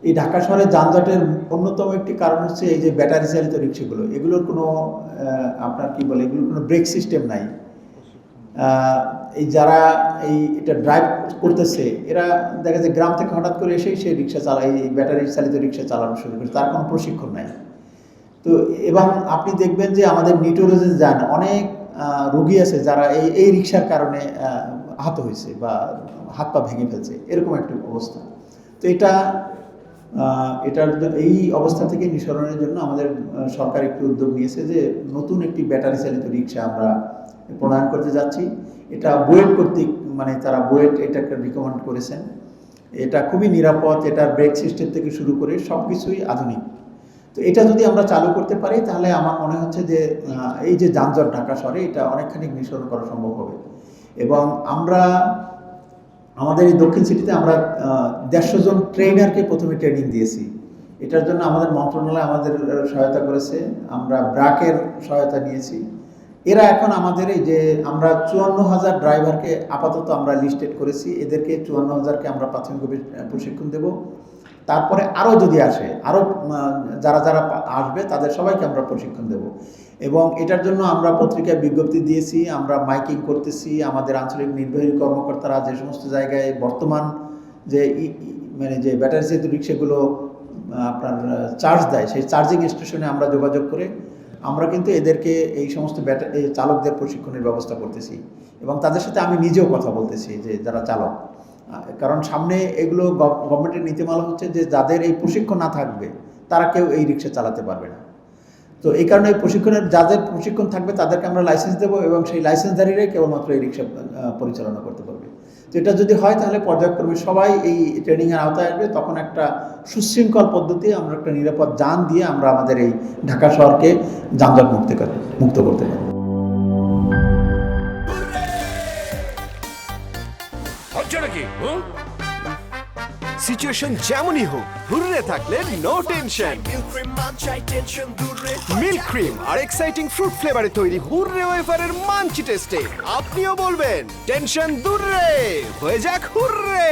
এই ঢাকা শহরে যানজটের অন্যতম একটি কারণ হচ্ছে এই যে ব্যাটারি চালিত রিক্সাগুলো, এগুলোর কোনো আপনার কি বলে, এগুলোর কোনো ব্রেক সিস্টেম নাই। এই যারা এটা ড্রাইভ করতেছে এরা দেখা যায় গ্রাম থেকে হঠাৎ করে এসেই সে রিক্সা চালায়, এই ব্যাটারি চালিত রিক্সা চালানো শুরু করে, তার কোনো প্রশিক্ষণ নাই। তো এবং আপনি দেখবেন যে আমাদের নিটোরোজে যান অনেক রোগী আছে যারা এই রিক্সার কারণে আহত হয়েছে বা হাত পা ভেঙে ফেলছে, এরকম একটা অবস্থা। তো এটার এই অবস্থা থেকে নিঃসরণের জন্য আমাদের সরকার একটি উদ্যোগ নিয়েছে যে নতুন একটি ব্যাটারি চালিত রিক্সা আমরা প্রণয়ন করতে যাচ্ছি। এটা বুয়েট কর্তৃক, মানে তারা বুয়েট এটাকে রিকমেন্ড করেছেন। এটা খুবই নিরাপদ, এটার ব্রেক সিস্টেম থেকে শুরু করে সব কিছুই আধুনিক। তো এটা যদি আমরা চালু করতে পারি তাহলে আমার মনে হচ্ছে যে এই যে যানজট ঢাকা শহরে এটা অনেকখানি নিঃসরণ করা সম্ভব হবে। এবং আমরা আমাদের এই দক্ষিণ সিটিতে আমরা 150 জন ট্রেনারকে প্রথমে ট্রেনিং দিয়েছি। এটার জন্য আমাদের মন্ত্রণালয় আমাদের সহায়তা করেছে, আমরা ব্র্যাকের সহায়তা নিয়েছি। এরা এখন আমাদের এই যে আমরা 54,000 ড্রাইভারকে আপাতত আমরা লিস্টেড করেছি, এদেরকে 54,000কে আমরা প্রাথমিকভাবে প্রশিক্ষণ দেব। তারপরে আরও যদি আসে, আরও যারা যারা আসবে তাদের সবাইকে আমরা প্রশিক্ষণ দেব। এবং এটার জন্য আমরা পত্রিকায় বিজ্ঞপ্তি দিয়েছি, আমরা মাইকিং করতেছি। আমাদের আঞ্চলিক নির্বাহী কর্মকর্তারা যে সমস্ত জায়গায় বর্তমান যে মানে যে ব্যাটারি চালিত রিক্সাগুলো আপনার চার্জ দেয়, সেই চার্জিং স্টেশনে আমরা যোগাযোগ করে আমরা কিন্তু এদেরকে এই সমস্ত চালকদের প্রশিক্ষণের ব্যবস্থা করতেছি। এবং তাদের সাথে আমি নিজেও কথা বলতেছি যে যারা চালক, কারণ সামনে এগুলো গভর্নমেন্টের নীতিমালা হচ্ছে যে যাদের এই প্রশিক্ষণ না থাকবে তারা কেউ এই রিক্সা চালাতে পারবে না। তো এই কারণে যাদের প্রশিক্ষণ থাকবে তাদেরকে আমরা লাইসেন্স দেবো এবং সেই লাইসেন্সধারীরাই কেবলমাত্র এই রিক্সা পরিচালনা করতে পারবে। তো এটা যদি হয় তাহলে পর্যায়ক্রমে সবাই এই ট্রেনিংয়ের আওতায় আসবে, তখন একটা সুশৃঙ্খল পদ্ধতি, আমরা একটা নিরাপদ যান দিয়ে আমরা আমাদের এই ঢাকা শহরকে যানজট মুক্ত করতে পারব। সিচুয়েশন যেমনই হোক, হুররে থাকলে নো টেনশন। মিল্ক ক্রিম আর এক্সাইটিং ফ্রুট ফ্লেভারে তৈরি হুররে ওয়েফারের মাঞ্চি টেস্টে আপনিও বলবেন টেনশন দূর রে, হয়ে যাক হুররে।